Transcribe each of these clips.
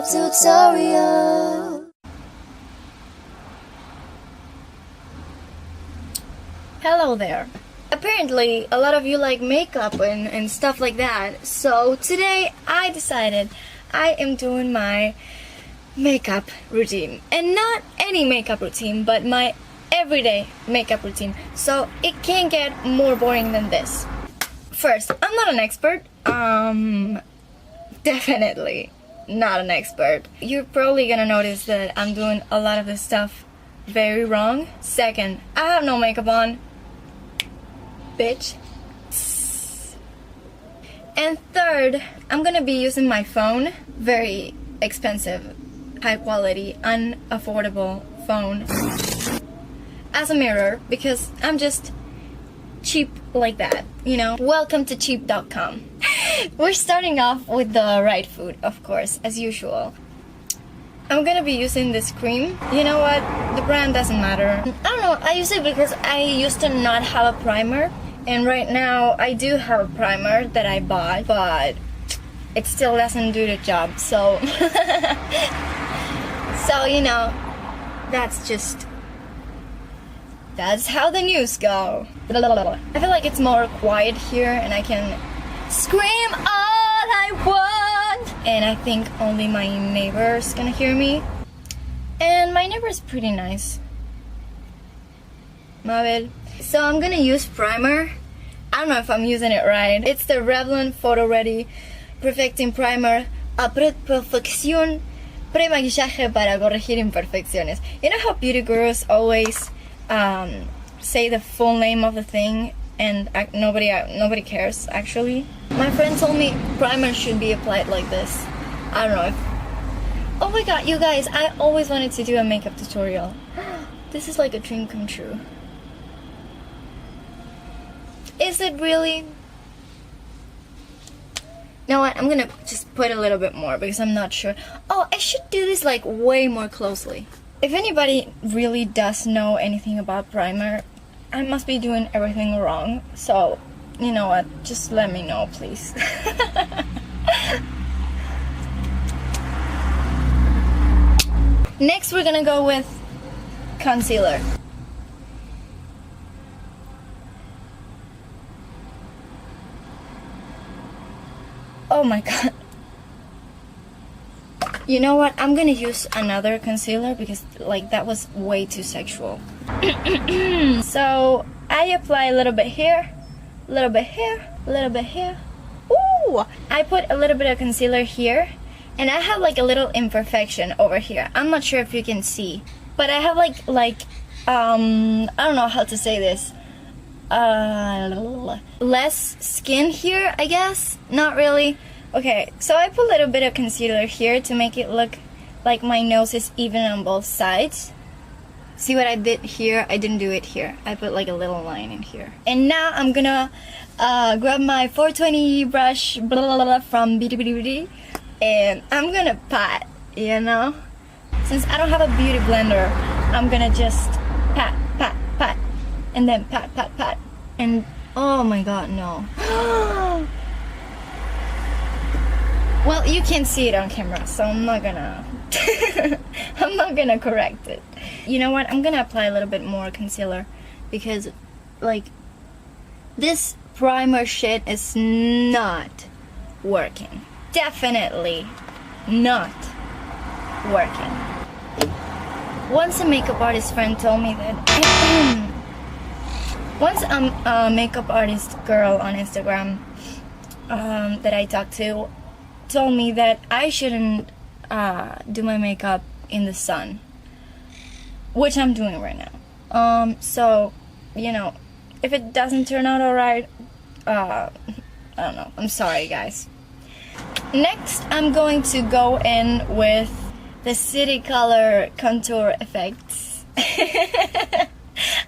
makeup tutorial. Hello there. Apparently, a lot of you like makeup and stuff like that. So today I decided I am doing my makeup routine. And not any makeup routine, but my everyday makeup routine. So it can't get more boring than this. First, I'm not an expert. Definitely not an expert. You're probably gonna notice that I'm doing a lot of this stuff very wrong. Second, I have no makeup on. Bitch. And third, I'm gonna be using my phone. Very expensive, high quality, unaffordable phone as a mirror because I'm just cheap like that, you know? Welcome to cheap.com. We're starting off with the right food, of course, as usual. I'm gonna be using this cream. You know what? The brand doesn't matter. I don't know, I use it because I used to not have a primer. And right now, I do have a primer that I bought, but it still doesn't do the job, so... So, you know, that's how the news go. I feel like it's more quiet here and I can scream all I want. And I think only my neighbor's gonna hear me. And my neighbor's pretty nice. Mabel. So I'm gonna use primer. I don't know if I'm using it right. It's the Revlon Photo Ready Perfecting Primer a Perfección Pre-Maquillaje para corregir imperfecciones. You know how beauty gurus always say the full name of the thing and nobody cares actually? My friend told me primer should be applied like this. I don't know if... Oh my god, you guys, I always wanted to do a makeup tutorial. This is like a dream come true. Is it really? You know what, I'm gonna just put a little bit more because I'm not sure. Oh, I should do this like way more closely. If anybody really does know anything about primer, I must be doing everything wrong. So, you know what, just let me know, please. Next, we're gonna go with concealer. Oh my god. You know what? I'm gonna use another concealer because like that was way too sexual. So I apply a little bit here, a little bit here, a little bit here. Ooh! I put a little bit of concealer here and I have like a little imperfection over here. I'm not sure if you can see, but I have like I don't know how to say this. Less skin here, I guess. Not really. Okay, so I put a little bit of concealer here to make it look like my nose is even on both sides. See what I did here? I didn't do it here. I put like a little line in here. And now I'm gonna grab my 420 brush from Beauty Beauty Beauty and I'm gonna pat, you know? Since I don't have a beauty blender, I'm gonna just pat, pat, pat, and then pat, pat, pat. And oh my god, no. Well, you can't see it on camera, so I'm not gonna I'm not gonna correct it. You know what? I'm gonna apply a little bit more concealer because like this primer shit is not working. Definitely not working. Once a makeup artist friend told me that once a makeup artist girl on Instagram that I talked to told me that I shouldn't do my makeup in the sun, which I'm doing right now. So, you know, if it doesn't turn out alright, I don't know. I'm sorry, guys. Next, I'm going to go in with the City Color Contour Effects.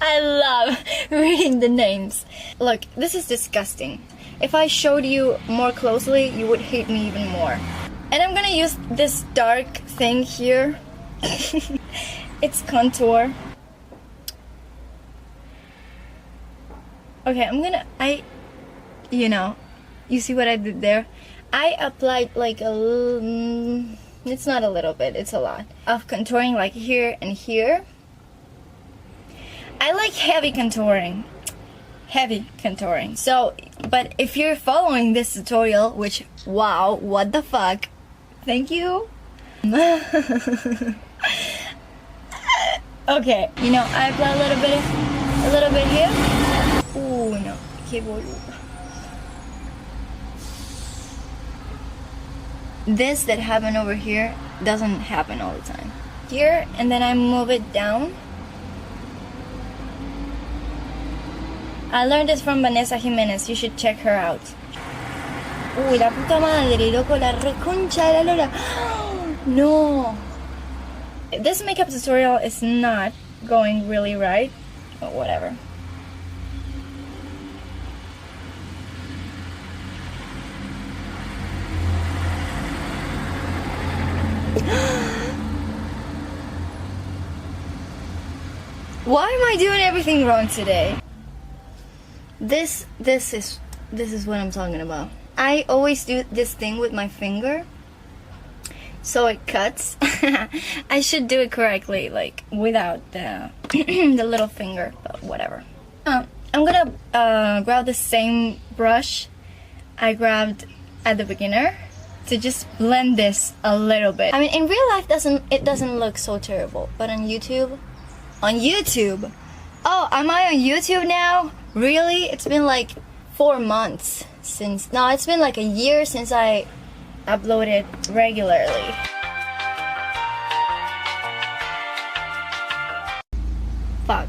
I love reading the names. Look, this is disgusting. If I showed you more closely, you would hate me even more. And I'm gonna use this dark thing here. It's contour. Okay, you know, you see what I did there? I applied like a It's not a little bit, it's a lot of contouring, like here and here. I like heavy contouring. So, but if you're following this tutorial, which, wow, what the fuck, thank you. Okay, you know, I apply a little bit here. Oh no, que boludo. This that happened over here doesn't happen all the time. Here, and then I move it down. I learned this from Vanessa Jimenez. You should check her out. Uy, la puta madre, loco, la reconcha de la lora. No. This makeup tutorial is not going really right, but whatever. Why am I doing everything wrong today? This is what I'm talking about. I always do this thing with my finger, so it cuts. I should do it correctly, like without the the little finger, but whatever. I'm gonna grab the same brush I grabbed at the beginner to just blend this a little bit. I mean, in real life, it doesn't look so terrible, but on YouTube. Oh, am I on YouTube now? Really? It's been like 4 months since. No, it's been like a year since I uploaded regularly. Fuck.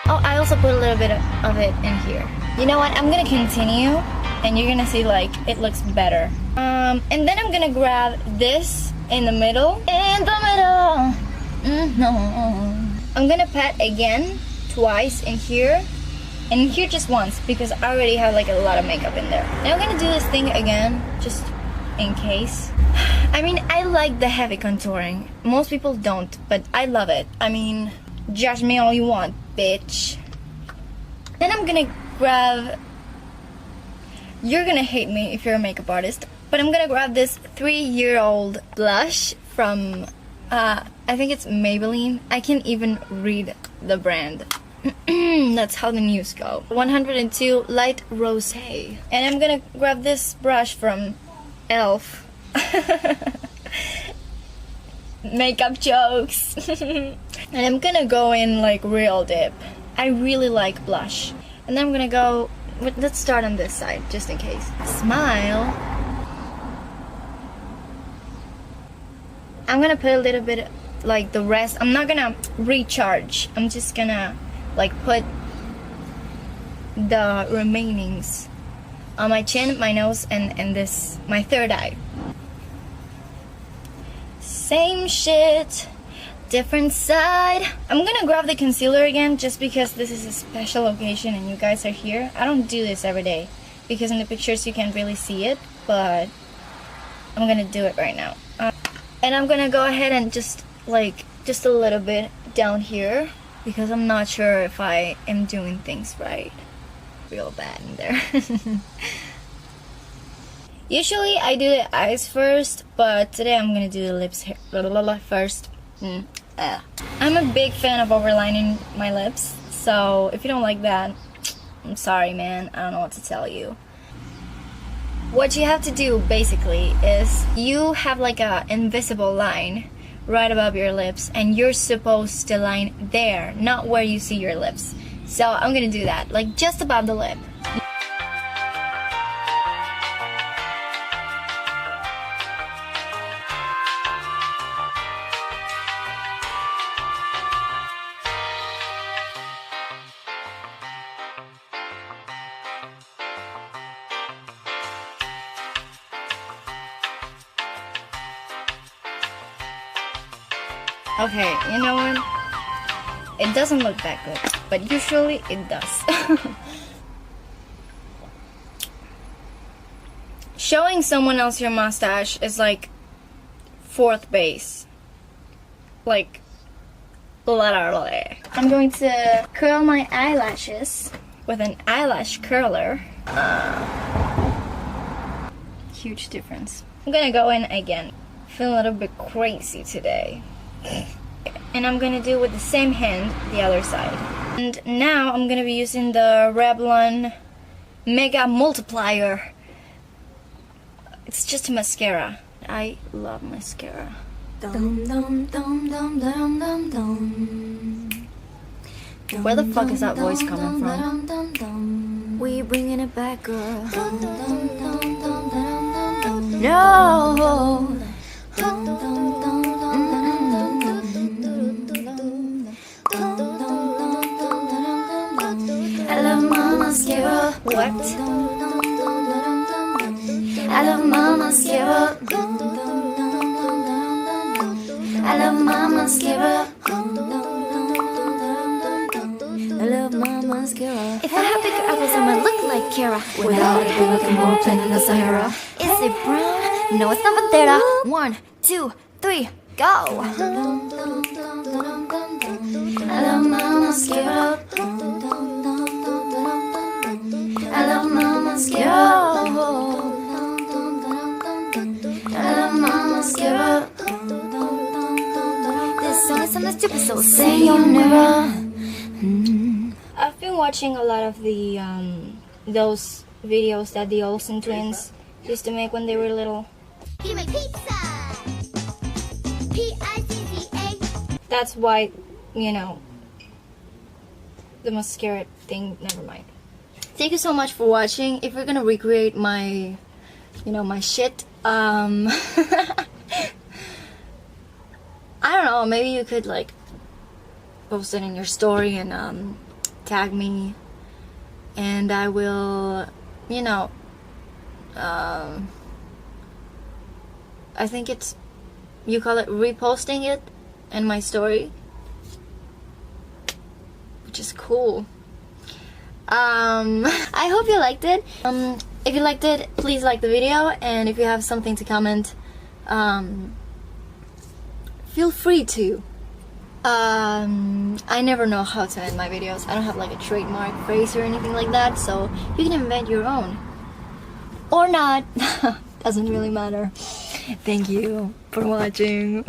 Oh, I also put a little bit of it in here. You know what? I'm gonna continue, and you're gonna see like it looks better. And then I'm gonna grab this in the middle. No. I'm gonna pat again twice in here, and in here just once because I already have like a lot of makeup in there. And I'm gonna do this thing again just in case. I mean, I like the heavy contouring. Most people don't, but I love it. I mean, judge me all you want, bitch. Then I'm gonna grab, you're gonna hate me if you're a makeup artist, but I'm gonna grab this 3-year-old blush from, I think it's Maybelline. I can't even read the brand. That's how the news go. 102 Light Rosé. And I'm gonna grab this brush from e.l.f. Makeup jokes. And I'm gonna go in like real deep. I really like blush. And then I'm gonna go, let's start on this side just in case. Smile. I'm gonna put a little bit like the rest. I'm not gonna recharge. I'm just gonna like put the remainings on my chin, my nose, and this, my third eye. Same shit, different side. I'm gonna grab the concealer again just because this is a special occasion and you guys are here. I don't do this every day because in the pictures you can't really see it, but I'm gonna do it right now. And I'm gonna go ahead and just a little bit down here because I'm not sure if I am doing things right. Real bad in there. Usually I do the eyes first, but today I'm gonna do the lips first. I'm a big fan of overlining my lips, so if you don't like that, I'm sorry, man. I don't know what to tell you. What you have to do basically is you have like a invisible line right above your lips, and you're supposed to line there, not where you see your lips. So I'm gonna do that, like just above the lip. Okay, you know what? It doesn't look that good, but usually it does. Showing someone else your mustache is like 4th base. Like, literally. I'm going to curl my eyelashes with an eyelash curler. Huge difference. I'm gonna go in again. Feel a little bit crazy today. And I'm gonna do with the same hand the other side. And now I'm gonna be using the Revlon Mega Multiplier. It's just a mascara. I love mascara. Dum dum dum dum dum dum dum. Where the fuck is that voice coming from? We bringing it back, girl. No. I love my mascara. What? I love my mascara. I love my mascara. I love my mascara. If I had bigger apples, I might look like Kara. Without it, we're looking more plain than the Sahara. Is it brown? No, it's not Matera. 1, 2, 3, go! I love my mascara. I love my mascara. I love my mascara. This song is something stupid, so Say you'll never. I've been watching a lot of the those videos that the Olsen twins used to make when they were little. He make pizza. Pizza. That's why, you know, the mascara thing, never mind. Thank you so much for watching. If you're gonna recreate my, you know, my shit, I don't know, maybe you could like post it in your story and tag me, and I will, you know, I think it's, you call it reposting it in my story, which is cool. I hope you liked it. If you liked it, please like the video, and if you have something to comment, feel free to. I never know how to end my videos. I don't have like a trademark phrase or anything like that, so you can invent your own. Or not. Doesn't really matter. Thank you for watching.